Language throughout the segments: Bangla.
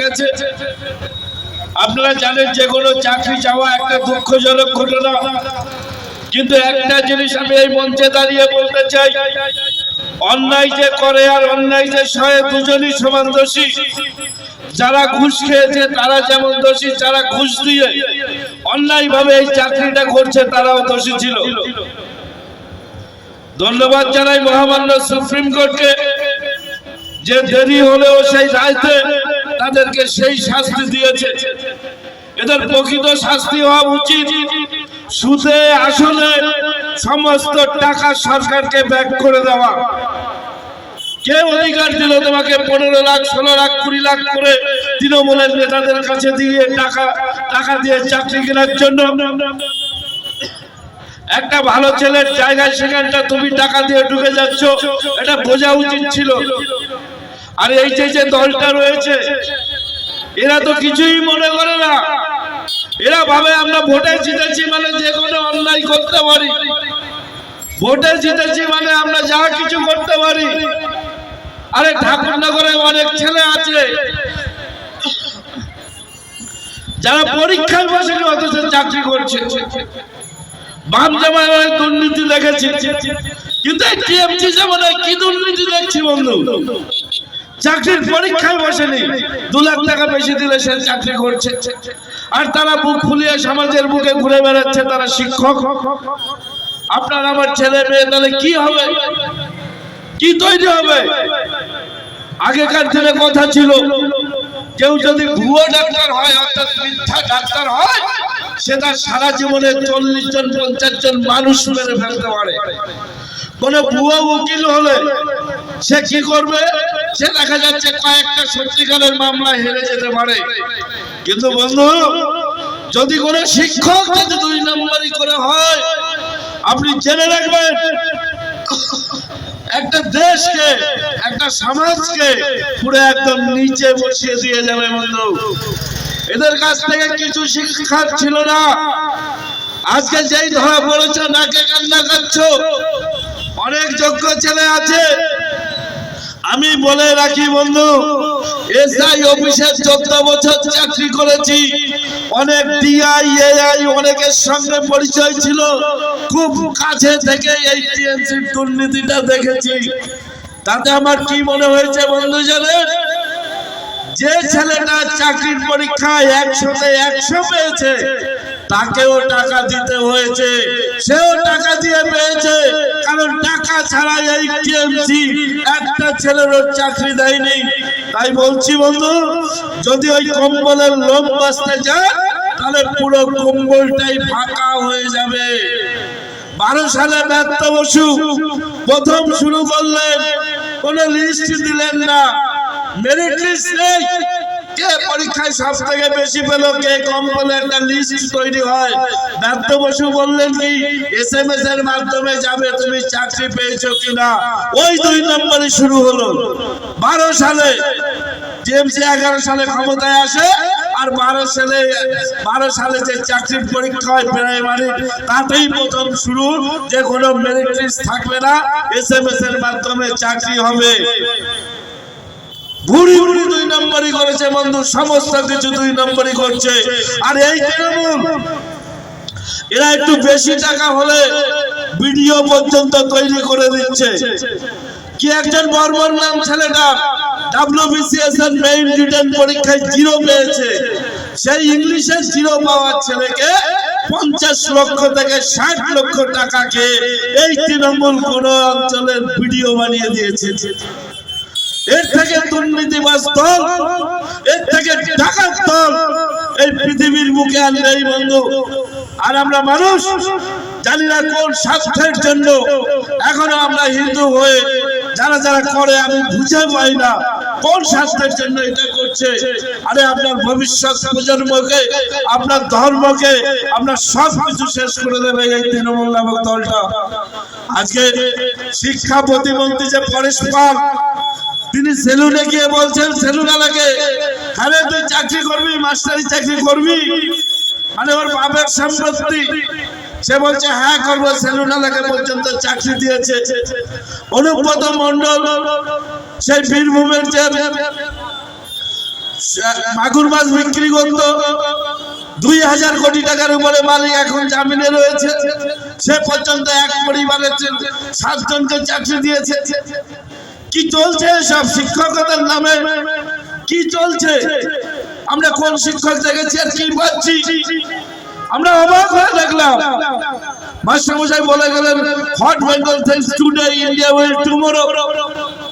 গেছে। আপনারা জানেন যে কোনো চাকরি যাওয়া একটা দুঃখজনক ঘটনা, কিন্তু একটা জিনিস আমি এই মঞ্চে দাঁড়িয়ে বলতে চাই, অন্যায় যে করে আর অন্যায় যে সয়ে দুজনই সমান দোষী। যারা ঘুষ খেয়েছে তারা যেমন দোষী, যারা ঘুষ দিয়ে অন্যায় ভাবে এই চাকরিটা করছে তারাও দোষী ছিল। ধন্যবাদ জানাই মহামান্য সুপ্রিম কোর্টকে, যে দেরি হলেও সেই রায়তে তাদেরকে সেই শাস্তি দিয়েছে। এদের প্রকৃত শাস্তি হওয়া উচিত। সুদে আসলে সমস্ত টাকা সরকারকে ব্যাক করে দেওয়া। কে অধিকার দিল তোমাকে 15 লাখ 16 লাখ 20 লাখ করে তৃণমূলের নেতাদের কাছে দিয়ে টাকা দিয়ে চাকরি কেনার জন্য? একটা ভালো ছেলের জায়গায় সেখানটা তুমি টাকা দিয়ে ঢুকে যাচ্ছ, এটা বোঝা উচিত ছিল। আর এই যে দলটা রয়েছে, এরা তো কিছুই মনে করে না। এরা ভাবে আমরা ভোটে জিতেছি মানে যে কোনো অন্যায় করতে পারি, ভোটে জিতেছি মানে আমরা যা কিছু করতে পারি। আরে ঠাকুরনগরে অনেক ছেলে আছে যারা পরীক্ষায় বসেনি অথচ চাকরি করছে। বাম জামায় দুর্নীতি দেখেছি, কিন্তু টিএমসি জামানায় কি দুর্নীতি দেখছি বন্ধু? চাকরির পরীক্ষায় বসেনি, 2 লাখ টাকা বেশি দিলে সে চাকরি করছে। আর তারা বুক ফুলিয়ে সমাজের বুকে ঘুরে বেড়াচ্ছে, তারা শিক্ষক। আপনার আমার ছেলে মেয়ে তাহলে কি হবে, কি তৈরি হবে? আগেকার দিনে কথা ছিল, কেউ যদি ভুয়ো ডাক্তার হয় অর্থাৎ মিথ্যা ডাক্তার হয়, সে তার সারা জীবনে 40 জন 50 জন মানুষ মেরে ফেলতে পারে। কোন ভুয়ো উকিল হলে সে কি করবে? সে দেখা যাচ্ছে কয়েকটা সত্যিকারের মামলা হেরে যেতে পারে। কিন্তু বন্ধু, যদি কোনো শিক্ষক যদি 2 নম্বরই করে হয়, আপনি জেনে রাখবেন একটা দেশকে, একটা সমাজকে পুরো একদম নিচে বসিয়ে দিয়ে যাবে বন্ধু। এদের কাছ থেকে কিছু শিক্ষা ছিল না। আজকে যেই ধরা পড়েছে নাকে কান্না কাচ্ছ, অনেক যোগ্য ছেলে আছে। আমি বলে রাখি বন্ধু, এসআই অফিসে 14 বছর চাকরি করেছি, অনেক ডিআই এআই অনেকের সঙ্গে পরিচয় ছিল, খুব কাছে থেকে এই টিএমসির দুর্নীতিটা দেখেছি। তাতে আমার কি মনে হয়েছে বন্ধু জানেন? যে ছেলেটা চাকরির পরীক্ষায় 100তে 100 পেয়েছে, তাকেও টাকা দিতে হয়েছে, সেও টাকা দিয়ে পেয়েছে। কারণ টাকা ছাড়া এই টিএমসি একটা ছেলেরও চাকরি দেয়নি। তাই বলছি বন্ধু, যদি ওই কম্বলের লোম বাঁচতে যায়, তাহলে পুরো কম্বলটাই ফাঁকা হয়ে যাবে। 12 সালে ব্যর্থ বসু প্রথম শুরু করলেন, কোন লিস্ট দিলেন না, মেরিট লিস্ট নেই, কে পরীক্ষায় সব থেকে বেশি পেল, কে কম পেল, একটা লিস্ট তৈরি হয়। ব্যর্থ বসু বললেন কি, এসএমএস এর মাধ্যমে যাবে তুমি চাকরি পেয়েছো কিনা। ওই 2 নম্বরে শুরু হলো। 12 সালে টিএমসি 11 সালে ক্ষমতায় আসে, আর 12 সালে যে চাকরির পরীক্ষা হয় প্রাইমারি, তাতেই প্রথম শুরু যে কোনো মেরিট লিস্ট থাকবে না, এসএমএস এর মাধ্যমে চাকরি হবে। ভুড়ি 2 নম্বরই করেছে বন্ধু, সমস্ত কিছু 2 নম্বরই করছে। আর এই তৃণমূল, এরা একটু বেশি টাকা হলে ভিডিও পর্যন্ত তৈরি করে দিচ্ছে। কি একজন বর্বর নাম ছেলেটা WBCS এর মেইন রিটেন পরীক্ষায় 0 পেয়েছে, সেই ইংলিশে 0 পাওয়ার ছেলেকে 50 লক্ষ থেকে 60 লক্ষ টাকাকে এই তৃণমূল কোন অঞ্চলের ভিডিও বানিয়ে দিয়েছে। এর থেকে দুর্নীতিবাজ দল, এর থেকে ডাকাত দল এই পৃথিবীর বুকে আর নেই বন্ধু। আর আমরা মানুষ জানি না কোন স্বার্থের জন্য এখনো আমরা হিন্দু হয়ে যারা যারা করে, আমি বুঝে পাই না কোন স্বার্থের জন্য এটা করছে। আরে আপনার ভবিষ্যৎ প্রজন্মকে, আপনার ধর্মকে, আপনার সব কিছু শেষ করে দেবে এই তৃণমূল নামক দলটা। আজকে শিক্ষা প্রতিমন্ত্রী যে পরেশ পাল, তিনি সেলুনে গিয়ে বলছেন সেলুনালাকে, আরে তুই চাকরি করবি, মাস্টারি চাকরি করবি, মানে ওর বাপের সম্পত্তি। সে বলছে হ্যাঁ করবো, সেলুনালাকে পর্যন্ত চাকরি দিয়েছে। অনুব্রত মণ্ডল সেই বীরভূমের যে মাগুর মাছ বিক্রি করতো, 2000 কোটি টাকার উপরে মালিক এখন জামিনে রয়েছে। সে পর্যন্ত এক পরিবারের 7 জনকে চাকরি দিয়েছে। কি চলছে সব শিক্ষকতার নামে? কি চলছে? আমরা কোন শিক্ষক দেখেছি আর কি পাচ্ছি? আমরা অবাক হয়ে দেখলাম। মাস্টারমশাই বলে গেলেন, hot Bengal things today, India will tomorrow.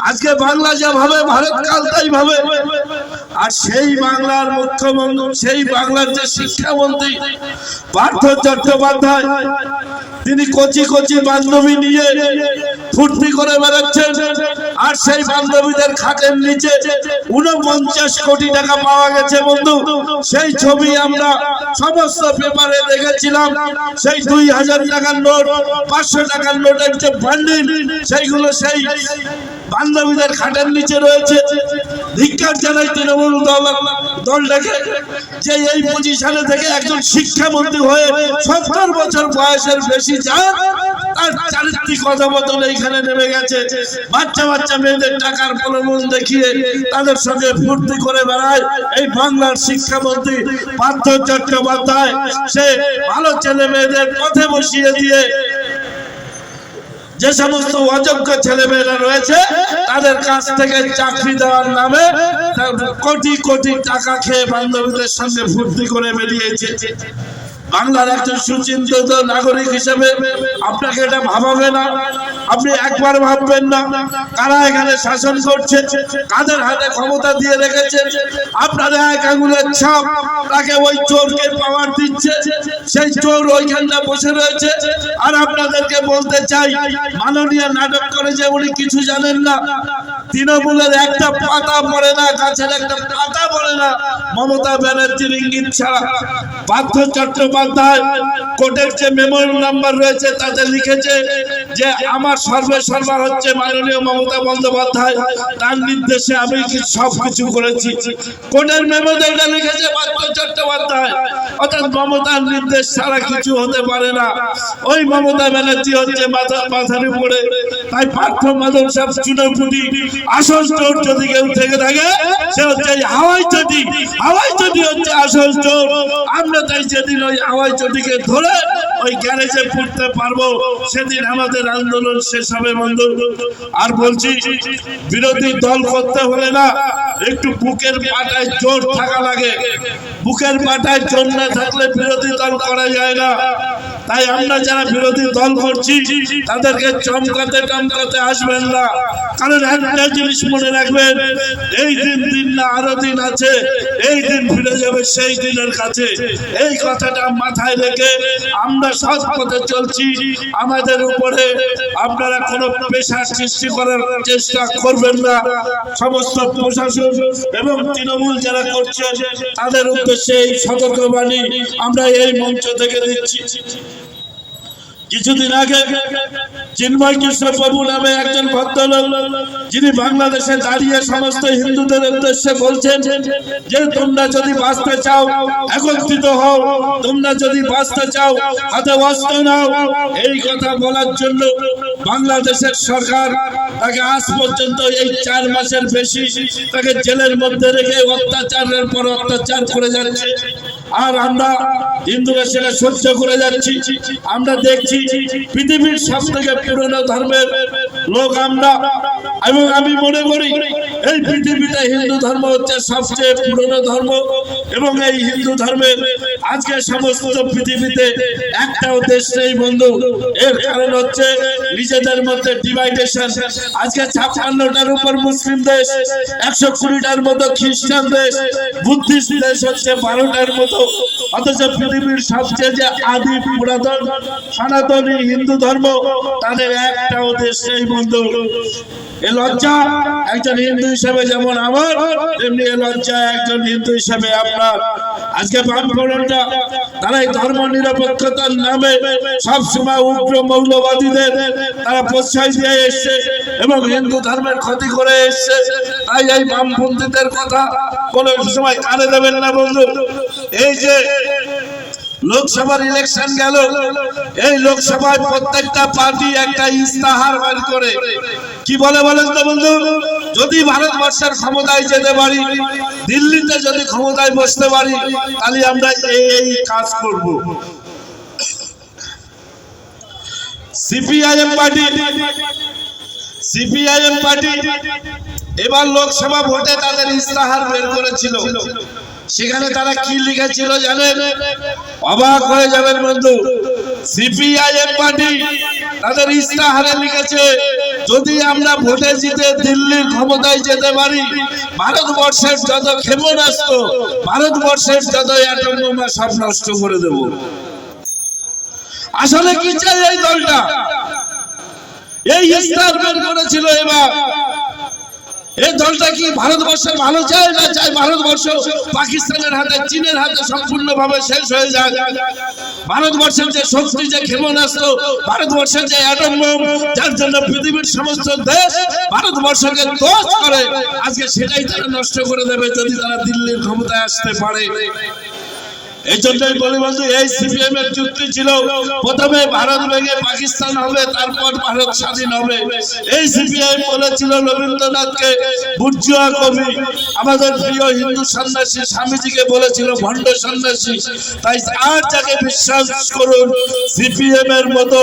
আজকে বাংলা যা ভাবে ভারত কাল তাই ভাবে। আর সেই বাংলার মুখ্যমন্ত্রী, সেই বাংলার যে শিক্ষামন্ত্রী পার্থ চট্টোপাধ্যায়, তিনি কচি কচি বান্ধবী নিয়ে ফুর্তি করে বেড়াচ্ছেন। আর সেই বান্ধবীদের খাটের নিচে 49 কোটি টাকা পাওয়া গেছে বন্ধু। সেই ছবি আমরা সমস্ত পেপারে দেখেছিলাম। সেই 2000 টাকার নোট, 500 টাকার নোটের যে বান্ডিল, সেইগুলো সেই বান্ধবীদের খাটের নিচে রয়েছে। ধিক্কার জানাই তৃণমূল দলটাকে, যে এই পজিশনে থেকে একজন শিক্ষামন্ত্রী হয়ে 70 বছর বয়সের বেশি যান, তার চারিত্রিক অধঃপতন এইখানে নেমে গেছে। বাচ্চা বাচ্চা মেয়েদের টাকার প্রলোভন দেখিয়ে তাদের সঙ্গে ফুর্তি করে বেড়ায় এই বাংলার শিক্ষামন্ত্রী পার্থ চট্টোপাধ্যায়। সে ভালো ছেলে মেয়েদের পথে বসিয়ে দিয়ে যে সমস্ত অযোগ্য ছেলেমেয়েরা রয়েছে তাদের কাছ থেকে চাকরি দেওয়ার নামে কোটি কোটি টাকা খেয়ে বান্ধবীদের সঙ্গে ফুর্তি করে বেরিয়েছে। বাংলার একজন সুচিন্তিত নাগরিক হিসেবে আপনাকে এটা ভাবাবে না, আপনি একবার ভাববেন না কারা এখানে শাসন করছে, কাদের হাতে ক্ষমতা দিয়ে রেখেছে। আপনার এক আঙুলের ছাপ তাকে ওই চোরকে পাওয়ার দিচ্ছে, সেই চোর ওইখানটা বসে রয়েছে। আর আপনাদেরকে বলতে চাই, মাননীয় নাটক করে যে উনি কিছু জানেন না। তৃণমূলের একটা পাতা পড়ে না, গাছের একটা পাতা পড়ে না মমতা ব্যানার্জির ইঙ্গিত ছাড়া। পার্থ চট্টোপাধ্যায় কোর্টের যে মেমোর নাম্বার রয়েছে তাতে লিখেছে যে আমার সর্বেসর্বা হচ্ছে মাননীয় মমতা বন্দ্যোপাধ্যায়, তার নির্দেশে আমি সবকিছু করেছি। কোর্টের মেমোতে এটা লিখেছে পার্থ চট্টোপাধ্যায়, অর্থাৎ মমতার নির্দেশ ছাড়া কিছু হতে পারে না। ওই মমতা ব্যানার্জি হচ্ছে মাথার উপরে। তাই পার্থ মাধব সব চুনোপুটি আসল চোর যদি কেউ থেকে থাকে সে হচ্ছে হাওয়াই চটি। হাওয়াই চটি হচ্ছে আসল চোর। আমরা তাই যেদিন ওই হাওয়াই চটিকে ধরে ওই গ্যারেজে পুড়তে পারবো সেদিন আমাদের আন্দোলন শেষ হবে বন্ধু। আর বলছি, বিরোধী দল করতে হলে না একটু বুকের পাটায় জোর থাকা লাগে। বুকের পাটায় জোর না থাকলে বিরোধী দল করা যায় না। তাই আমরা যারা বিরোধী দল করছি তাদেরকে চমকাতে টমকাতে আসবেন না। কারণ একটা জিনিস মনে রাখবেন, এই দিন না আরো দিন আছে, এই দিন ফিরে যাবে সেই দিনের কাছে। এই কথাটা মাথায় রেখে আমরা সৎ পথে চলছি। আমাদের উপরে আপনারা কোনো পেশার সৃষ্টি করার চেষ্টা করবেন না। সমস্ত প্রশাসন এবং তৃণমূল যারা করছে তাদের উদ্দেশ্যে এই সতর্কবাণী আমরা এই মঞ্চ থেকে দিচ্ছি। কিছুদিন আগে চিন্ময় কৃষ্ণ প্রভু নামে একজন ভদ্রলোক, যিনি বাংলাদেশে দাঁড়িয়ে সমস্ত হিন্দুদের উদ্দেশ্যে বলছেন যে তোমরা যদি বাঁচতে চাও একত্রিত হও, তোমরা যদি বাঁচতে চাও হাতে অস্ত্র নাও। এই কথা বলার জন্য বাংলাদেশের সরকার তাকে আজ পর্যন্ত এই 4 মাসের বেশি তাকে জেলের মধ্যে রেখে অত্যাচারের পর অত্যাচার করে যাচ্ছে। আর আমরা হিন্দুরা সেটা সহ্য করে যাচ্ছি। আমরা দেখছি পৃথিবীর সব থেকে পুরনো ধর্মের লোক আমরা, এবং আমি মনে করি এই পৃথিবীতে হিন্দু ধর্ম হচ্ছে সবচেয়ে পুরনো ধর্ম। এবং এই হিন্দু ধর্মের আজকে সমস্ত পৃথিবীতে একটাও দেশ নেই বন্ধু। এর কারণ হচ্ছে নিজেদের মধ্যে ডিভাইডেশন। আজকে 56টার উপর মুসলিম দেশ, 120টার মতো খ্রিস্টান দেশ, বুদ্ধিস্ট দেশ হচ্ছে 12টার মতো। অথচ পৃথিবীর সবচেয়ে যে আদি পুরাতন সনাতনী হিন্দু ধর্ম, তাদের একটাও দেশ নেই বন্ধু। এ লজ্জা একজন হিন্দু হিসেবে যেমন আমার, তেমনি এ লজ্জা একজন হিন্দু হিসেবে আপনার। আজকে বামফ্রন্টটা তারা এই ধর্ম নিরপেক্ষতার নামে সবসময় উগ্র মৌলবাদীদের তারা প্রশ্রয় দিয়ে এসছে এবং হিন্দু ধর্মের ক্ষতি করে এসছে। তাই এই বামপন্থীদের কথা কোনো সময় কানে দেবেন না বন্ধু। এই যে লোকসভার ইলেকশন গেল, এই লোকসভায় প্রত্যেকটা পার্টি একটা ইস্তাহার বার করে কি বলে বলেন তো বন্ধু? যদি ভারতবর্ষের ক্ষমতায় যেতে পারি, দিল্লিতে যদি ক্ষমতায় বসতে পারি, তাহলে আমরা এই কাজ করব। সিপিআইএম পার্টি এবার লোকসভা ভোটে তাদের ইস্তাহার বের করেছিল। সেখানে তারা কি লিখেছিল জানেন? অবাক হয়ে যাবেন বন্ধু। সিপিআইএম পার্টি তাদের ইস্তাহারে লিখেছে, যদি আমরা ভোটে জিতে দিল্লির ক্ষমতায় যেতে পারি, ভারতবর্ষের যত ক্ষেপণাস্ত্র, ভারতবর্ষের যত অ্যাটম বোমা সব নষ্ট করে দেব। আসলে কি চাই এই দলটা? এই ইস্তাহার বের করেছিল। এবার এই দলটা কি ভারতবর্ষের ভালো চায়, না চায় ভারতবর্ষ পাকিস্তানের হাতে, চীনের হাতে সম্পূর্ণভাবে শেষ হয়ে যায়? ভারতবর্ষের যে শক্তি, যে ক্ষেপণাস্ত্র, ভারতবর্ষের যে অ্যাটম বোম, যার জন্য পৃথিবীর সমস্ত দেশ ভারতবর্ষকে দোষ করে, আজকে সেটাই তারা নষ্ট করে দেবে যদি তারা দিল্লির ক্ষমতায় আসতে পারে। এই জন্যই বলি বন্ধু, এই সিপিএম এর যুক্তি ছিল প্রথমে ভারত ভেঙে পাকিস্তান হবে, তারপর ভারত স্বাধীন হবে। এই সিপিআইএম বলেছিল রবীন্দ্রনাথকে বুর্জুয়া কবি, আমাদের প্রিয় হিন্দু সন্ন্যাসী স্বামীজিকে বলেছিল ভণ্ড সন্ন্যাসী। তাই আর যাকে বিশ্বাস করুন, সিপিএম এর মতো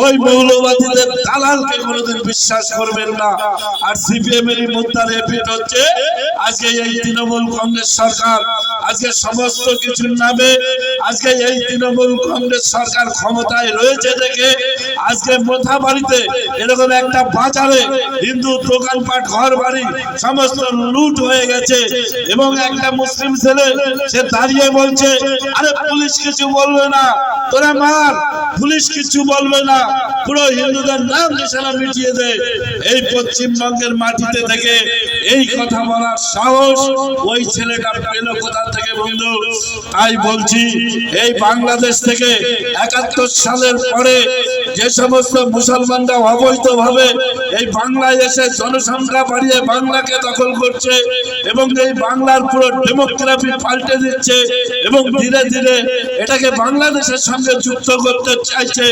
ওই মৌলবাদীদের দালালকে কোনোদিন বিশ্বাস করবেন না। আর সিপিএম এর মুদ্রার এপিট হচ্ছে আজকে এই তৃণমূল কংগ্রেস সরকার। আজকে সমস্ত কিছুর নামে আজকে এই তৃণমূল কংগ্রেস সরকার ক্ষমতায় রয়েছে দেখে আজকে মোথাবাড়িতে এরকম একটা বাজারে হিন্দু দোকানপাট, ঘর বাড়ি সমস্ত লুট হয়ে গেছে। এবং একটা মুসলিম ছেলে সে দাঁড়িয়ে বলছে, আরে পুলিশ কিছু বলবে না, তোরা মার, পুলিশ কিছু বলবে না, পুরো হিন্দুদের নাম নিশানা মিটিয়ে দে। এই পশ্চিমবঙ্গের মাটিতে থেকে এই কথা বলার সাহস ওই ছেলেটা পেল কোথা থেকে বন্ধু? তাই বলছি, এই বাংলাদেশ থেকে ৭১ সালের পরে যে সমস্ত মুসলমানরা অবৈধভাবে এই বাংলায় এসে জনসংখ্যা বাড়িয়ে বাংলাকে দখল করছে এবং এই বাংলার পুরো ডেমোগ্রাফি পাল্টে দিচ্ছে এবং ধীরে ধীরে এটাকে বাংলাদেশের সঙ্গে যুক্ত করতে চাইছে,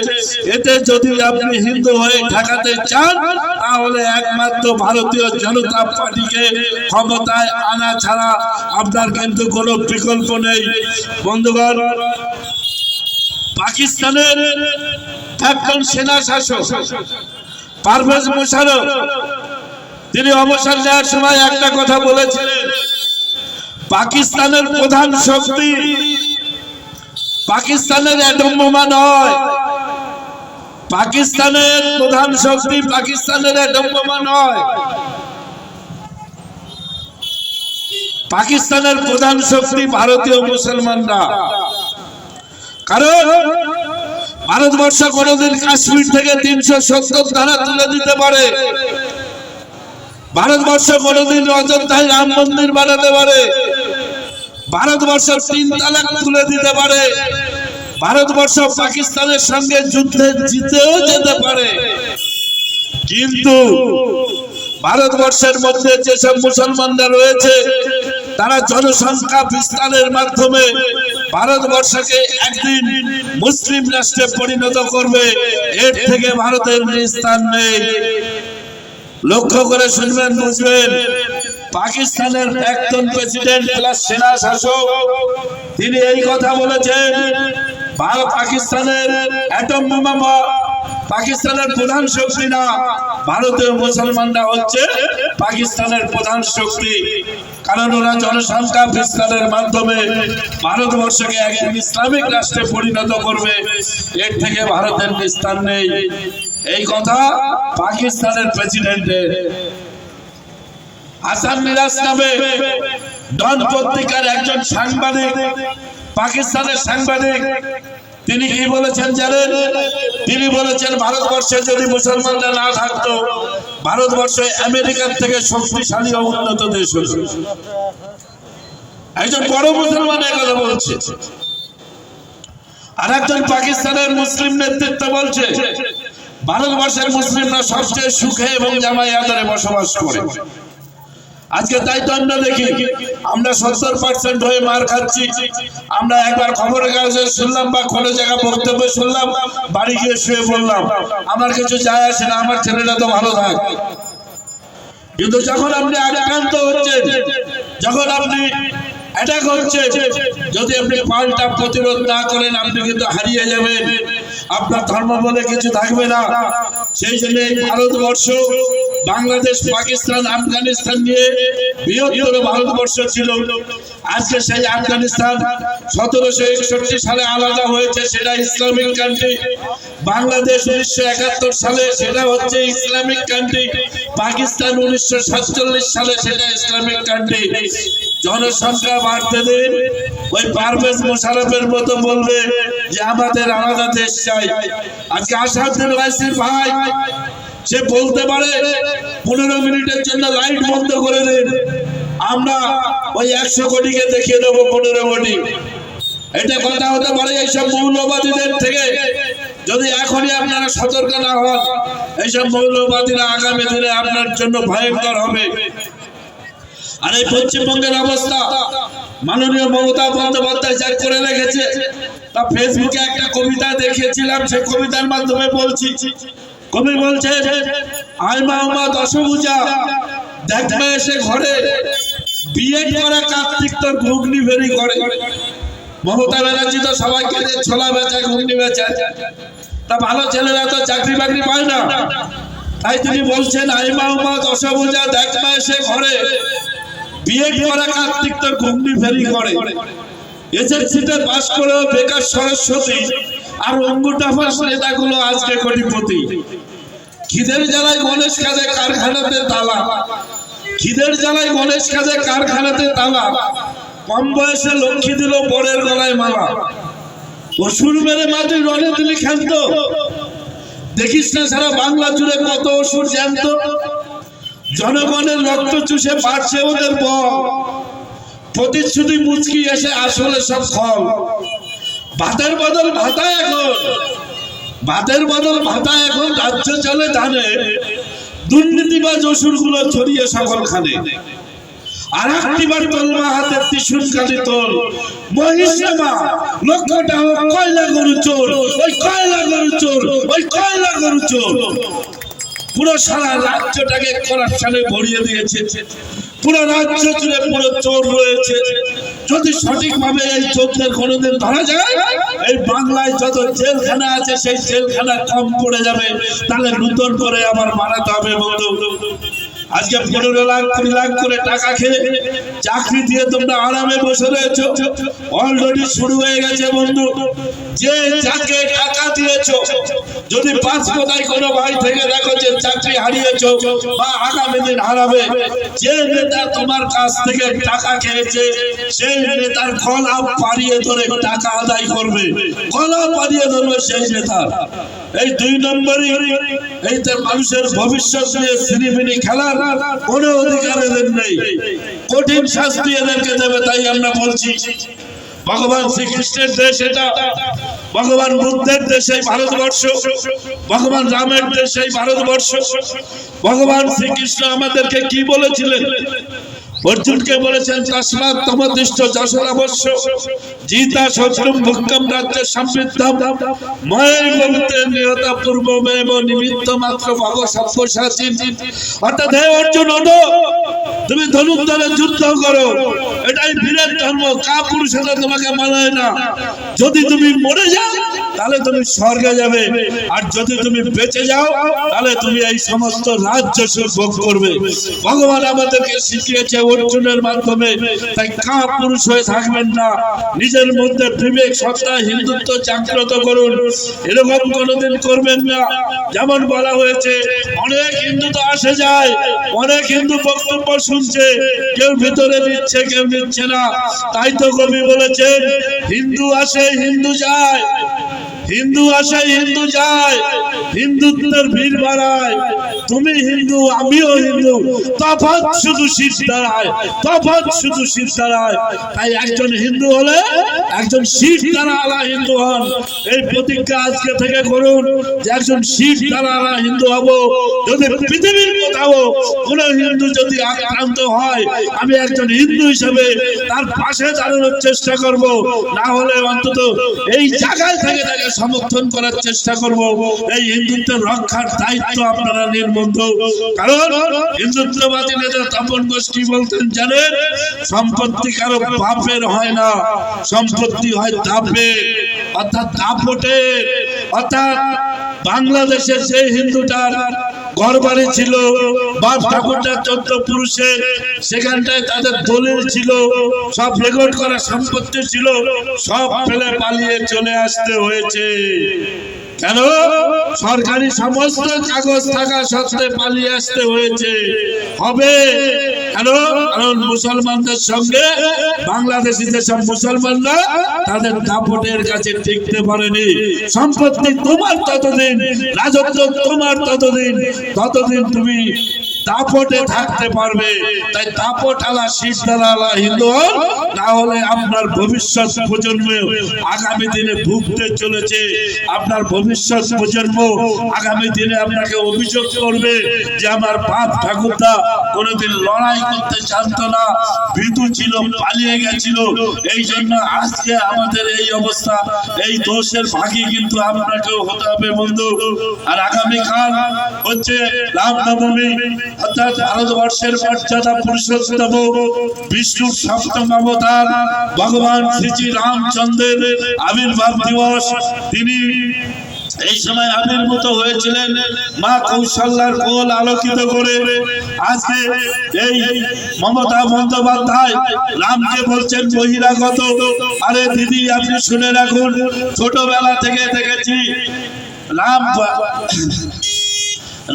এতে যদি আপনি হিন্দু হয়ে ঠেকাতে চান, তাহলে একমাত্র ভারতীয় জনতা পার্টিকে ক্ষমতায় আনা ছাড়া আপনার কিন্তু কোনো বিকল্প নেই। বন্ধুগণ, পাকিস্তানের একজন সেনা শাসক পারভেজ মুশারফ, তিনি অবসর নেওয়ার সময় একটা কথা বলেছিলেন, পাকিস্তানের প্রধান শক্তি পাকিস্তানের অ্যাটম বোমা নয়, পাকিস্তানের প্রধান শক্তি পাকিস্তানের অ্যাটম বোমা নয়, পাকিস্তানের প্রধান শক্তি ভারতীয় মুসলমানরা। কারণ ভারতবর্ষ কোনদিন কাশ্মীর থেকে ৩৭০ ধারা তুলে দিতে পারে, ভারতবর্ষ কোনদিন অযোধ্যায় রাম মন্দির বানাতে পারে, ভারতবর্ষ ৩ তালাক তুলে দিতে পারে, ভারতবর্ষ পাকিস্তানের সঙ্গে যুদ্ধে জিতেও যেতে পারে। কিন্তু ভারতবর্ষের মধ্যে যেসব মুসলমানরা রয়েছে তারা জনসংখ্যা বিস্তারের মাধ্যমে ভারতবর্ষকে একদিন মুসলিম রাষ্ট্রে পরিণত করবে, এর থেকে ভারতের নিস্তার নেই। লক্ষ্য করে শুনবেন, বুঝবেন। পাকিস্তানের প্রাক্তন প্রেসিডেন্ট প্লাস সেনা শাসক তিনি এই কথা বলেছেন, ভারত পাকিস্তানের অ্যাটম বোমা পাকিস্তানের প্রধান শক্তি না, ভারতীয় মুসলমানরা হচ্ছে পাকিস্তানের প্রধান শক্তি। কারণ ওরা জনসংখ্যা বিস্তারের মাধ্যমে ভারতবর্ষকে একজন ইসলামিক রাষ্ট্রে পরিণত করবে, এর থেকে ভারতের নিস্তার নেই। এই কথা পাকিস্তানের প্রেসিডেন্টের। হাসান মিরাজ নামে ডন পত্রিকার একজন সাংবাদিক, পাকিস্তানের সাংবাদিক, তিনি কি বলেছেন জানেন? তিনি বলেছেন ভারতবর্ষে যদি মুসলমানরা না থাকতো, ভারতবর্ষ আমেরিকার থেকে শক্তিশালী ও উন্নত দেশ হতো। একজন বড় মুসলমান এই কথা বলছে। আর একজন পাকিস্তানের মুসলিম নেতৃত্ব বলছে ভারতবর্ষের মুসলিমরা সবচেয়ে সুখে এবং জামাই আদরে বসবাস করে। আজকে তাই তো আমরা দেখি, আমরা 70% হয়ে মার খাচ্ছি। আমরা একবার খবরের কাগজে শুনলাম বা কোনো জায়গায় বক্তব্য শুনলাম, বাড়ি গিয়ে শুয়ে পড়লাম, আমার কিছু যায় আসে না, আমার ছেলেটা তো ভালো থাক। কিন্তু যখন আপনি আক্রান্ত হচ্ছেন, যখন আপনি অ্যাটাক হচ্ছে, যদি আপনি পাল্টা প্রতিরোধ না করেন আপনি কিন্তু হারিয়ে যাবেন, আপনার ধর্ম বলে কিছু থাকবে না। সেই জন্য এই ভারতবর্ষ, বাংলাদেশ, পাকিস্তান, আফগানিস্তান নিয়ে বৃহত্তর ভারতবর্ষ ছিল। আজকে সেই আফগানিস্তান 1761 সালে আলাদা হয়েছে, সেটা ইসলামিক কান্ট্রি। বাংলাদেশ 1971 সালে, সেটা হচ্ছে ইসলামিক কান্ট্রি। পাকিস্তান 1947 সালে, সেটা ইসলামিক কান্ট্রি। জনসংখ্যা বাড়তে দিন, ওই পারভেজ মোশাররফের মতো বলবে যে আমাদের আলাদা দেশ চাই। আজকে আসাদুল ওয়াইসির ভাই, সে বলতে পারে 15 মিনিটের জন্য লাইট বন্ধ করে দিন, আমরা ওই 100 কোটিকে দেখিয়ে দেবো 15 কোটি। এটা কথা হতে পারে এইসব মৌলবাদীদের থেকে। যদি এখনই আপনারা সতর্ক না হন, এইসব মৌলবাদীরা আগামী দিনে আপনার জন্য ভয়ঙ্কর হবে। আর এই পশ্চিমবঙ্গের অবস্থা মাননীয় মমতা বন্দ্যোপাধ্যায় যা করে রেখেছে, তা ফেসবুকে একটা কবিতা দেখিয়েছিলাম, সেই কবিতার মাধ্যমে বলছি। কবি বলছে, আয় মা মা দশভুজা, দেখবে এসে ঘরে, বিয়ে করা কার্তিক তোর ঘুগনি ফেরি করে। মমতা ব্যানার্জি তো সবাইকে ছোলা বেচা, ঘুগনি বেচা, তা ভালো ছেলেরা তো চাকরি বাকরি পায় না, তাই তিনি বলছেন, আয় মা মা দশভুজা, দেখবে এসে ঘরে, বিয়ে করা কার্তিক তোর ঘুগনি ফেরি করে। এসএসসিতে পাস করেও বেকার সরস্বতী, আর অঙ্গুটাফাস নেতাগুলো আজকে কোটিপতি। খিদের জ্বালায় গণেশ কাজে কারখানাতে তালা, খিদের জ্বালায় গণেশ কাজে কারখানাতে তালা, কম বয়সে লক্ষ্মী দিল বরের গলায় মালা। অসুর মেরে মাটি রনে দিলি ক্ষান্ত, দেখিস না সারা বাংলা জুড়ে কত অসুর জ্যান্ত। জনগণের রক্ত চুষে বাড়ছে ওদের বল, প্রতিশ্রুতি মুচকি এসে আসলে সব ফল। ভাতের বদল ভাতা এখন, ভাতের বদল ভাতা এখন, রাজ্য চলে ধানে, দুর্নীতিবাজ অসুরগুলো ছড়িয়ে সকলখানে। আর একটিবার তলমা হাতে ত্রিশূল কাটি তোল, মহিষামা লক্ষ্যটা হোক কয়লা গরু চোর, ওই কয়লা গরু চোর, ওই কয়লা গরু চোর। পুরো সারা রাজ্যটাকে করাপশনে ভরিয়ে দিয়েছে, পুরো রাজ্য জুড়ে পুরো চোর রয়েছে। যদি সঠিকভাবে এই চোরদের কোনোদিন ধরা যায়, এই বাংলায় যত জেলখানা আছে সেই জেলখানা কম পড়ে যাবে, তাহলে নতুন করে আবার বানাতে হবে বন্ধু। আজকে 15 লাখ 20 লাখ করে টাকা খেয়ে চাকরি দিয়ে তোমরা আরামে বসে রয়েছো। অলরেডি শুরু হয়ে গেছে বন্ধু, যে যাকে টাকা দিয়েছো, যদি পাঁচকোথায় কোনো ভাই থেকে দেখো যে চাকরি হারিয়েছো বা আগামী দিন হারাবে, যে নেতা তোমার কাছ থেকে টাকা খেয়েছে সেই নেতার গলা পাড়িয়ে ধরে টাকা আদায় করবে, গলা পাড়িয়ে ধরবে সেই নেতা। এই 2 নম্বরই, এইতে মানুষের ভবিষ্যৎ নিয়ে সিনেমিনি খেলার কোনো অধিকার এদের নেই। কঠিন শাস্তি এদেরকে দেবে, তাই আমরা বলছি ভগবান শ্রীকৃষ্ণের দেশ এটা, ভগবান বুদ্ধের দেশ এই ভারতবর্ষ, ভগবান রামের দেশ এই ভারতবর্ষ। ভগবান শ্রীকৃষ্ণ আমাদেরকে কি বলেছিলেন? অর্জুনকে বলেছেন, তস্মাৎ তমোদিষ্ট যশোরাবশ্য জিতা শত্রুম ভুক্তম রাজ্য সমৃদ্ধম ময়ৈবন্তে নিহত পূর্বমেব নিমিত্ত মাত্র ভব সব্যসাচী। অর্থাৎ হে অর্জুন, ওঠো, তুমি ধনুর্ধরে যুদ্ধ করো, এটাই বীরের ধর্ম, কাপুরুষতা তোমাকে মানায় না। যদি তুমি মরে যাও তাহলে তুমি স্বর্গে যাবে, আর যদি তুমি বেঁচে যাও তাহলে তুমি এই সমস্ত রাজ্য সুখ ভোগ করবে। ভগবান আমাদেরকে শিখিয়েছে অর্জুনের মাধ্যমে, তাই কাপুরুষ হয়ে থাকবেন না, নিজের মধ্যে বিবেক সত্তা হিন্দুত্ব জাগ্রত করুন, এরকম কোনোদিন করবেন না। যেমন বলা হয়েছে, অনেক হিন্দু তো আসে যায়, অনেক হিন্দু বক্তব্য শুনছে, কেউ ভিতরে নিচ্ছে কেউ নিচ্ছে না। তাই তো কবি বলেছেন, হিন্দু আসে হিন্দু যায়, হিন্দু আসে হিন্দু যায়, হিন্দুত্বের ভিড় বাড়ায়। তুমি হিন্দু আমিও হিন্দু, তফাৎ শুধু শির দ্বারায়, তফাৎ শুধু শির দ্বারায়। তাই একজন হিন্দু হলে একজন শির দ্বারা আলা হিন্দু হন। এই প্রতিজ্ঞা আজকে থেকে করুন যে একজন শির দ্বারা আলা হিন্দু হব। যদি পৃথিবীর কোথাও কোন হিন্দু যদি আক্রান্ত হয়, আমি একজন হিন্দু হিসেবে তার পাশে দাঁড়ানোর চেষ্টা করব, না হলে অন্তত এই জায়গায় থেকে তাকে সমর্থন করার চেষ্টা করব। এই হিন্দুত্বের রক্ষার দায়িত্ব আপনারা নির্বাহ বন্ধু। কারণ হিন্দুত্ববাদী নেতা তপন ঘোষ কি বলতেন জানেন? সম্পত্তি কারো বাপের হয় না, সম্পত্তি হয় দাপের, অর্থাৎ দাপটের। অর্থাৎ বাংলাদেশের যে হিন্দুটার ঘরবাড়ি ছিল, বাপ ঠাকুরটা 14 পুরুষের, সেখানটায় তাদের দলিল ছিল, সব রেকর্ড করা সম্পত্তি ছিল, সব ফেলে পালিয়ে চলে আসতে হয়েছে। কেন? সরকারি সমস্ত কাগজ থাকা সত্ত্বে পালিয়ে আসতে হয়েছে। হবে কেন? কারণ মুসলমানদের সঙ্গে বাংলাদেশি যেসব মুসলমানরা তাদের দাপটের কাছে টিকতে পারেনি। সম্পত্তি তোমার ততদিন, রাজত্ব তোমার ততদিন তুমি দাপটে থাকতে পারবে। তাই দাপট আলা শীতলা হিন্দু হন, না হলে আপনার ভবিষ্যৎ প্রজন্ম আগামী দিনে ভুগতে চলেছে। আপনার ভবিষ্যৎ প্রজন্ম আগামী দিনে আপনাকে অভিযোগ করবে যে আমার বাপ ঠাকুরদা কোনোদিন লড়াই করতে জানতো না, ভীতু ছিল, পালিয়ে গেছিল, এই জন্য আজকে আমাদের এই অবস্থা। এই দোষের ভাগী কিন্তু আপনাকেও হতে হবে বন্ধু। আর আগামীকাল হচ্ছে রামনবমী, অর্থাৎ ভারতবর্ষের মর্যাদা পুরুষোত্তম বিষ্ণুর 7ম অবতার ভগবান শ্রী রামচন্দ্রের আবির্ভাব দিবস। তিনি এই সময় আবির্ভূত হয়েছিলেন মা কৌশল্যার কোল আলোকিত করে। আজকে এই মমতা বন্দ্যোপাধ্যায় রামকে বলছেন বহিরাগত। আরে দিদি, আপনি শুনে রাখুন, ছোটবেলা থেকে দেখেছি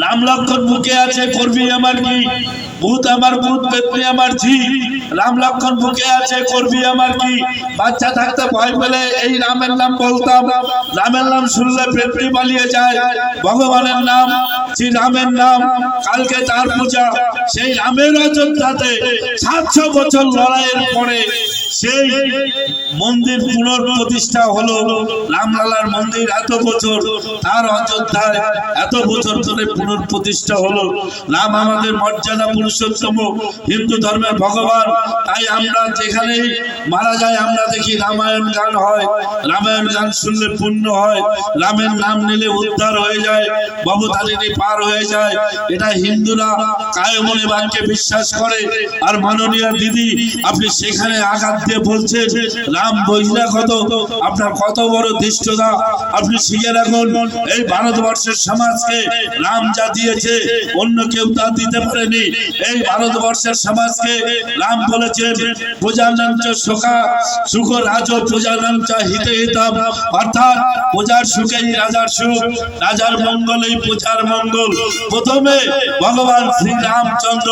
রাম লক্ষণ বুকে আছে, করবি আমার কি, ভূত আমার ভূত, পেতনি আমার ঝি। রাম লক্ষণ বুকে আছে, করবি আমার কি। বাচ্চা থাকতে ভয় পেলে এই রামের নাম বলতাম, রামের নাম শুনলে পেতনি পালিয়ে যায়। ভগবানের নাম, শ্রী রামের নাম, কালকে তার পূজা। সেই রামের অযোধ্যাতে 700 বছর লড়াইয়ের পরে সেই মন্দির পুনঃপ্রতিষ্ঠা হলো। রামলালার মন্দির এত বছর, তার অযোধ্যায় এত বছর ধরে পুনঃপ্রতিষ্ঠা হলো। রাম আমাদের মর্যাদা পুরুষোত্তম, হিন্দু ধর্মের ভগবান। তাই আমরা যেখানে মারা যায় আমরা দেখি রামায়ণ গান হয়, রামায়ণ গান শুনলে পুণ্য হয়, রামের নাম নিলে উদ্ধার হয়ে যায়, ভবতারিণী পার হয়ে যায়। এটা হিন্দুরা কায়মনে বাক্যে বিশ্বাস করে। আর মাননীয় দিদি, আপনি সেখানে আঘাত দিয়ে বলছেন রাম বহিরাগত, আপনার কত বড় ধৃষ্টতা। আপনি শিখে রাখুন, এই ভারতবর্ষের সমাজকে রাম যা দিয়েছে অন্য কেউ তা দিতে পারেনি। এই ভারতবর্ষের সমাজকে রাম বলেছেন প্রজানাঞ্চ সুখ রাজ প্রজানাঞ্চ হিতে হিতাম, অর্থাৎ প্রজার সুখেই রাজার সুখ, রাজার মঙ্গলেই প্রজার মঙ্গল। প্রথমে ভগবান শ্রী রামচন্দ্র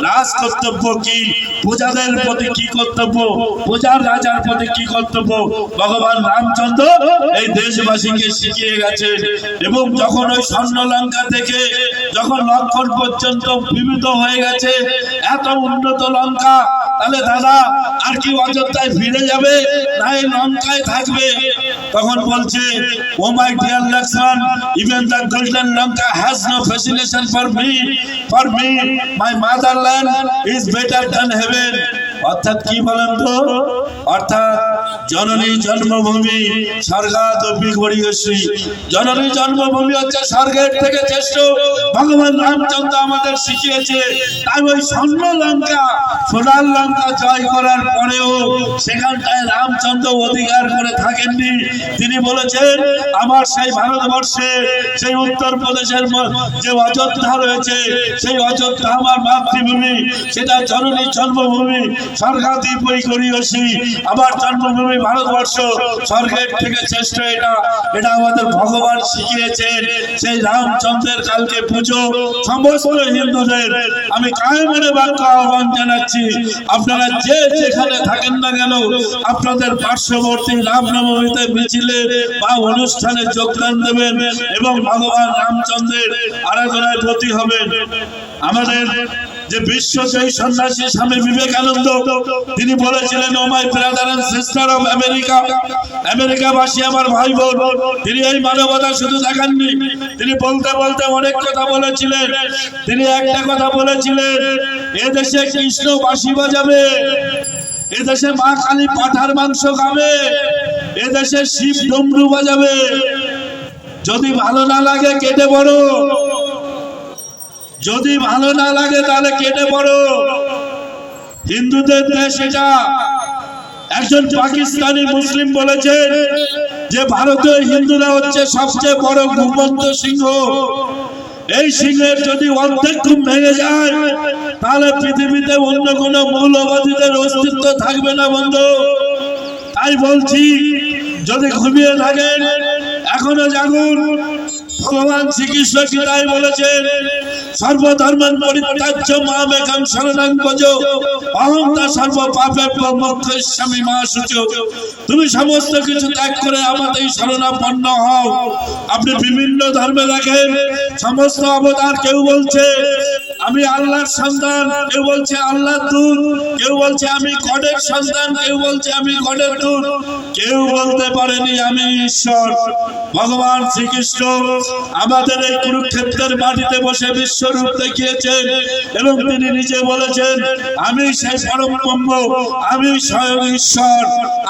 রাজ কর্তব্য কি, প্রজাদের প্রতি কি কর্তব্য, প্রজার রাজার প্রতি কি কর্তব্য, ভগবান রামচন্দ্র এই দেশবাসীকে শিখিয়ে গেছেন। এবং যখন ওই স্বর্ণলঙ্কা থেকে যখন লক্ষণ পর্যন্ত বিবিধ হয়ে গেছে, এত উন্নত লঙ্কা, তাহলে দাদা আর কি অযোধ্যায় ফিরে যাবে না এই লঙ্কায় থাকবে? তখন বলছে, oh my dear Lakshman, even the golden Lanka has no fascination for me my motherland is better than heaven. অর্থাৎ কি বলেন তো? অর্থাৎ জননী জন্মভূমি স্বর্গাদপি গরীয়সী, জননী জন্মভূমি হচ্ছে স্বর্গের থেকে শ্রেষ্ঠ। ভগবান রামচন্দ্র আমাদের শিখিয়েছে। তাই ওই স্বর্ণলঙ্কা, সোনার লঙ্কা জয় করার পরেও সেখানটায় রামচন্দ্র অধিকার করে থাকেননি। তিনি বলেছেন, আমার সেই ভারতবর্ষে, সেই উত্তরপ্রদেশের যে অযোধ্যা রয়েছে, সেই অযোধ্যা আমার মাতৃভূমি, সেটা জননী জন্মভূমি স্বর্গাদপি গরীয়সী। আমার জন্মভূমি ভারতবর্ষ স্বর্গের থেকে শ্রেষ্ঠ। এটা আমাদের ভগবান শিখিয়েছেন। সেই রামচন্দ্রের কালকে পুজো সমস্ত হিন্দুদের আমি কায়মনে বাক্য আহ্বান জানাচ্ছি, আপনারা যে যেখানে থাকেন না কেন, আপনাদের পার্শ্ববর্তী রামনবমীতে মিছিলে বা অনুষ্ঠানে যোগদান দেবেন এবং ভগবান রামচন্দ্রের আরাধনায় ব্রতী হবেন। আমাদের যে বিশ্বজয়ী সন্ন্যাসী স্বামী বিবেকানন্দ, তিনি বলেছিলেন, oh my brother and sister of America, আমেরিকাবাসী আমার ভাই বোন। তিনি এই মানবতা শুধু দেখাননি, তিনি বলতে বলতে অনেক কথা বলেছিলেন। তিনি একটা কথা বলেছিলেন, এদেশে কৃষ্ণ বাঁশি বাজাবে, এদেশে মা কালী পাঁঠার মাংস খাবে, এদেশে শিব ডমরু বাজাবে, যদি ভালো না লাগে কেটে পড়ো। যদি ভালো না লাগে তাহলে কেটে পড়ো। হিন্দুদের দেশ এটা। একজন পাকিস্তানি মুসলিম বলেছেন যে ভারতীয় হিন্দুরা হচ্ছে সবচেয়ে বড় ঘুমন্ত সিংহ। এই সিংহের যদি অর্ধেক ঘুম ভেঙে যায় তাহলে পৃথিবীতে অন্য কোন মৌলবাদীদের অস্তিত্ব থাকবে না বন্ধু। তাই বলছি, যদি ঘুমিয়ে থাকেন এখনো জাগুন। ভগবান শ্রীকৃষ্ণ গীতায় বলেছেন, সর্বধর্মান পরিত্যাজ্য মামেকং শরণং ব্রজ অহং তা সর্ব পাপেভ্যো মোক্ষয়িষ্যামি মা শুচো। তুমি সমস্ত কিছু ত্যাগ করে আমাতেই শরণাপন্ন হও। আপনি বিভিন্ন ধর্মে দেখেন সমস্ত অবতার, কেউ বলছে আমি আল্লাহর সন্তান, কেউ বলছে আল্লাহর দূত, কেউ বলছে আমি গডের সন্তান, কেউ বলছে আমি গডের দূত, কেউ বলতে পারেনি আমি ঈশ্বর। ভগবান শ্রীকৃষ্ণ আমাদের এই কুরুক্ষেত্রের মাটিতে বসে বিশ্বরূপ দেখিয়েছেন এবং তিনি নিজে বলেছেন, আমি সেই পরম ব্রহ্ম, আমি স্বয়ং ঈশ্বর,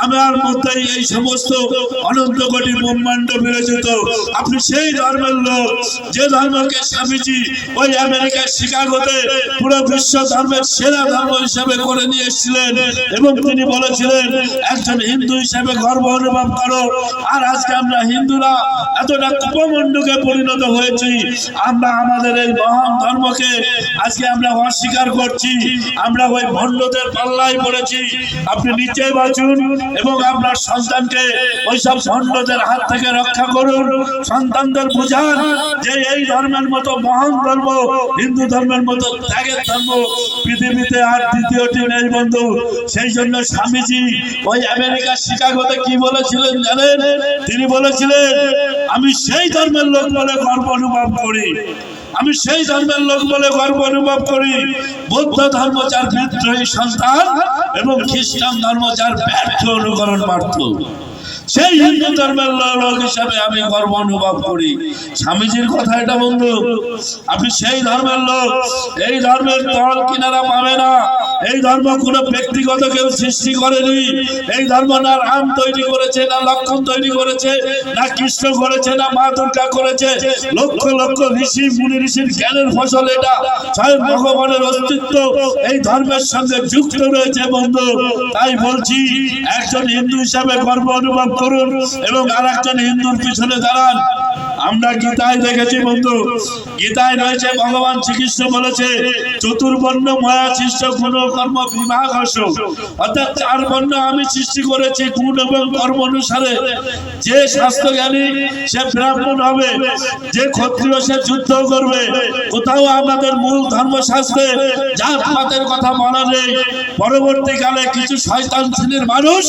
আমার মধ্যেই এই সমস্ত অনন্ত কোটি ব্রহ্মাণ্ড বিরাজিত। আপনি সেই ধর্মের লোক যে ধর্মকে স্বামীজি ওই আমেরিকার শিকাগোতে পুরো বিশ্ব ধর্মের সেরা ধর্ম হিসেবে করে নিয়ে এসেছিলেন এবং তিনি বলেছিলেন একজন হিন্দু হিসেবে গর্ব অনুভব করো। আর আজকে আমরা হিন্দুরা এতটা কুপমণ্ডুকে পরিণত হয়েছি, আমরা আমাদের এই মহান ধর্মকে আজকে আমরা অস্বীকার করছি, আমরা ওই ভণ্ডদের পাল্লায় পড়েছি। আপনি নিচে বাঁচুন এবং আপনার সন্তানকে ওইসব ভণ্ডদের হাত থেকে রক্ষা করুন। সন্তানদের বুঝান যে এই ধর্মের মতো মহান ধর্ম, হিন্দু ধর্মের মতো ত্যাগের ধর্ম পৃথিবীতে আর দ্বিতীয়টি নেই বন্ধু। সেই জন্য স্বামীজি ওই আমেরিকার শিকাগোতে কি বলেছিলেন জানেন? তিনি বলেছিলেন, আমি সেই ধর্মের লোক বলে গর্ব অনুভব করি, আমি সেই ধর্মের লোক বলে গর্ব অনুভব করি। বৌদ্ধ ধর্ম যার বিদ্রোহী সন্তান এবং খ্রিস্টান ধর্ম যার ব্যর্থ অনুকরণ মাত্র, সেই হিন্দু ধর্মের লোক হিসাবে আমি গর্ব অনুভব করি। স্বামীজির কথা এটা বন্ধু। আপনি সেই ধর্মের লোক, এই ধর্মের তল কিনারা পাবে না। এই ধর্ম কোনো ব্যক্তিগত কেউ সৃষ্টি করেনি। এই ধর্ম না রাম তৈরি করেছে, না লক্ষণ তৈরি করেছে, না কৃষ্ণ করেছে, না মা দুর্গা করেছে। লক্ষ লক্ষ ঋষি মুনি ঋষির জ্ঞানের ফসল এটা। স্বয়ং ভগবানের অস্তিত্ব এই ধর্মের সঙ্গে যুক্ত রয়েছে বন্ধু। তাই বলছি, একজন হিন্দু হিসাবে গর্ব অনুভব করুন এবং আর একজন হিন্দুর পিছনে দাঁড়ান। আমরা গীতায় দেখেছি বন্ধু, গীতায় রয়েছে ভগবান শ্রীকৃষ্ণ বলেছে চতুর্বর্ণ মায়া সৃষ্ট গুণ কর্ম বিভাগ হস, অর্থাৎ চার বর্ণ আমি সৃষ্টি করেছি গুণ এবং কর্ম অনুসারে। যে শাস্ত্র জ্ঞানী সে ব্রাহ্মণ হবে, যে ক্ষত্রিয় সে যুদ্ধ করবে। কোথাও আমাদের মূল ধর্মশাস্ত্রে জাত পাতের কথা বলা নেই। পরবর্তীকালে কিছু শয়তান শ্রেণীর মানুষ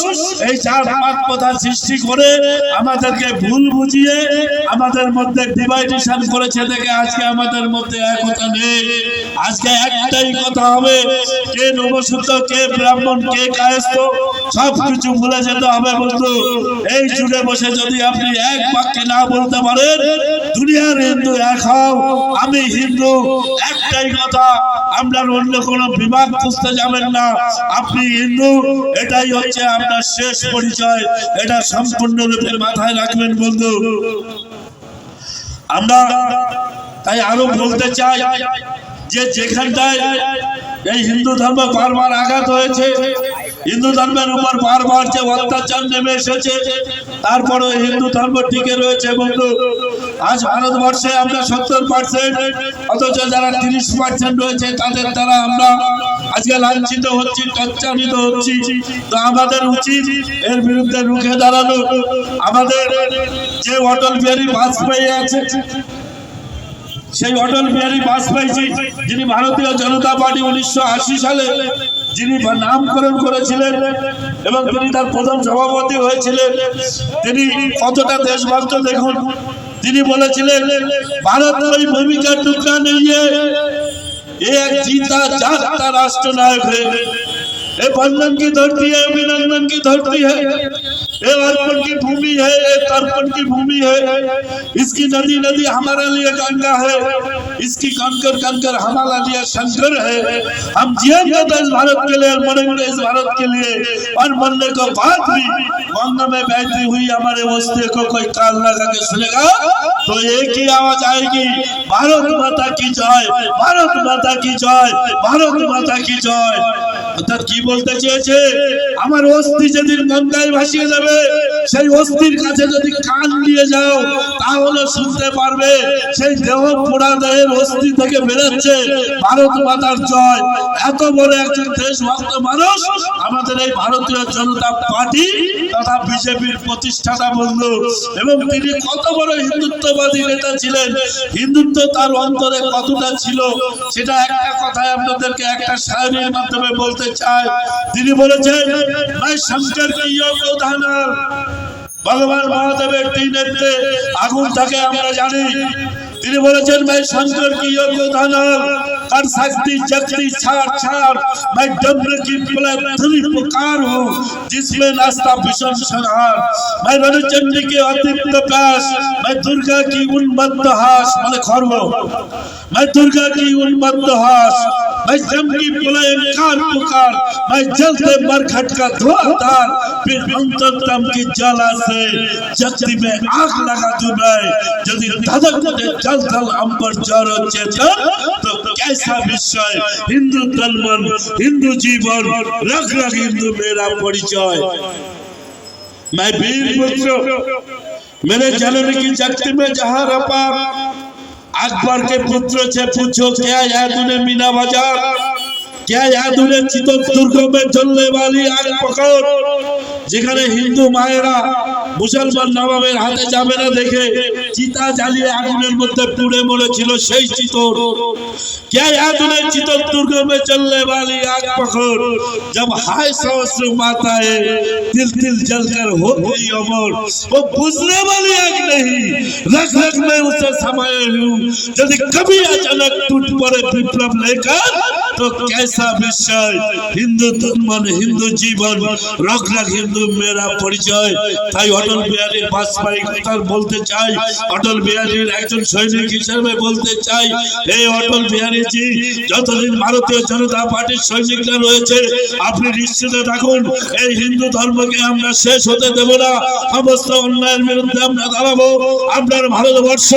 এই জাত পাত কথা সৃষ্টি করে আমাদেরকে ভুল বুঝিয়ে আমাদের মধ্যে ডিভাইডেশন করেছে দেখে আজকে আমাদের মধ্যে একতা নেই। আজকে একটাই কথা হবে, কে নবসূত্র, কে ব্রাহ্মণ, কে কায়স্থ, সবকিছু ভুলে যেতে হবে বন্ধু। এই যুগে বসে যদি আপনি এক বাক্যে না বলতে পারেন দুনিয়ার হিন্দু এক হও, আমি হিন্দু, একটাই কথা, আমরা অন্য কোনো বিভাগ খুঁজতে যাবেন না। আপনি হিন্দু, এটাই হচ্ছে আপনার শেষ পরিচয়। এটা সম্পূর্ণরূপে মাথায় রাখবেন বন্ধু। আমরা তাই আরো বলতে চাই যে যেখানটায় এই হিন্দু ধর্ম বারবার আঘাত হয়েছে, হিন্দু ধর্মের উপর বারবার যে অত্যাচার নেমে এসেছে, তারপরে হিন্দু ধর্ম টিকে রয়েছে বন্ধু। আজ ভারতবর্ষে আমরা 70%, অথচ যারা 30% রয়েছে তাদের দ্বারা আমরা আজকে লাঞ্ছিত হচ্ছি, টর্চারিত হচ্ছি। তো আমাদের উচিত এর বিরুদ্ধে রুখে দাঁড়ানো। আমাদের যে অটল বিহারী বাজপেয়ী আছে, সেই অটল বিহারী বাজপেয়ী যিনি ভারতীয় জনতা পার্টি 1980 সালে যিনি নামকরণ করেছিলেন এবং তিনি তার প্রথম সভাপতি হয়েছিলেন, তিনি কতটা দেশভক্ত দেখুন। তিনি বলেছিলেন ভারত कोई भूमि का टुकड़ा नहीं है, एक जीता जागता राष्ट्र नायक है। ये बंधन की धरती है, अभिनंदन की धरती है। ये अर्पण की भूमि है, ये तर्पण की भूमि है। इसकी नदी नदी हमारे लिए गंगा है, इसकी कंकर कंकर हमारे लिए शंकर है। हम जिएंगे तो इस भारत के लिए और मरेंगे इस भारत के लिए, और मरने के बाद भी गंगा में बहती हुई हमारे वस्ती को कोई कान लगा के सुनेगा तो एक ही आवाज आएगी, भारत माता की जय, भारत माता की जय, भारत माता की जय। অর্থাৎ কি বলতে চেয়েছে, আমার অস্থি যেদিন গঙ্গায় ভাসিয়ে যাবে সেই অস্থির কাছে যদি কান দিয়ে যাও তাহলে শুনতে পারবে সেই দেহ পোড়া দেহের অস্থি থেকে বেরোচ্ছে ভারত মাতার জয়। এত বড় একজন দেশভক্ত মানুষ আমাদের এই ভারতীয় জনতা পার্টি তথা বিজেপির প্রতিষ্ঠাতা বন্ধু, এবং তিনি কত বড় হিন্দুত্ববাদী নেতা ছিলেন, হিন্দুত্ব তার অন্তরে কতটা ছিল সেটা একটা কথায় আপনাদেরকে একটা শায়রির মাধ্যমে বলতে চাই। তিনি বলেছেন, मैं शंकर की योग उदाहरण, ভগবান মহাদেবের তিনেতে আগুন থাকে আমরা জানি। তিনি বলেছেন, मैं शंकर की योग उदाहरण, कर सकती जगती छाड़ छाड़, मैं डम्र की पुलंधरी पुकार हूँ जिसमें नाश्ता भीषण संहार, मैं रणचंडी के अतिप्त प्यास, मैं दुर्गा की उन्मत्त हास, মানে খর্ব, मैं दुर्गा की उन्मत्त हास, मैं जम की पुलंकार पुकार, मैं जलते मरघट का धुआंधार, फिर अंतरतम की ज्वाला से जगती में आग लगा दूं मैं, यदि धधक उठे जल थल अंबर जरो चेतन तो कैसा विषय, हिंदू तन मन हिंदू जीवन रग रग हिंदू मेरा परिचय। मैं वीर पुत्र मेरे जननी की जगती में जहां रपा, अकबर के पुत्र से पूछो क्या याद उन्हें मीना बाजार, क्या याद उन्हें चित्तौड़ में जलने वाली आग पकड़, যেখানে হিন্দু মায়েরা মুসলমান নবাবের হাতে যাবে না দেখে চিতা জ্বালিয়ে আগুনের মধ্যে পুড়ে মরেছিল সেই চিতোর। क्या याद उन्हें चित्तौड़ में चलने वाली आग पकड़, जब हाय सहस्र माताएं तिल तिल जलकर हो गई अमर, वो बुझने वाली आग नहीं रग रग में उसे समाये हूँ, यदि कभी अचानक टूट पड़े विप्लव लेकर तो कैसा विषय, हिंदू तन मन हिंदू जीवन रग रग हिंदू मेरा परिचय। তাই অটল বিহারী বাজপেয়ী কথা বলতে চাই, অটল বিহারীর একজন সৈনিক হিসেবে বলতে চাই, এই অটল বিহারী জি যতদিন ভারতীয় জনতা পার্টির সৈনিকরা রয়েছে আপনি নিশ্চিত থাকুন এই হিন্দু ধর্মকে আমরা শেষ হতে দেব না, সমস্ত অন্যায়ের বিরুদ্ধে আমরা দাঁড়াবো। আপনার ভারতবর্ষ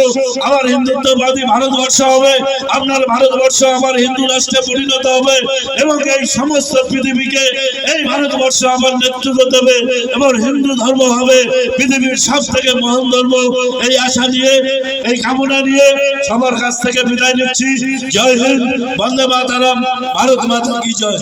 আমার হিন্দুত্ববাদী ভারতবর্ষ হবে, আপনার ভারতবর্ষ আমার হিন্দু রাষ্ট্রে পরিণত হবে, এবং এই সমস্ত পৃথিবীকে এই ভারতবর্ষ আমার নেতৃত্ব দেবে এবং হিন্দু ধর্ম হবে পৃথিবীর সব থেকে মহান ধর্ম। এই আশা নিয়ে এই কামনা নিয়ে সবার কাছ থেকে বিদায় নিচ্ছি। জয় হিন্দ, বন্দে মাতরম, ভারত মাতা কি জয়।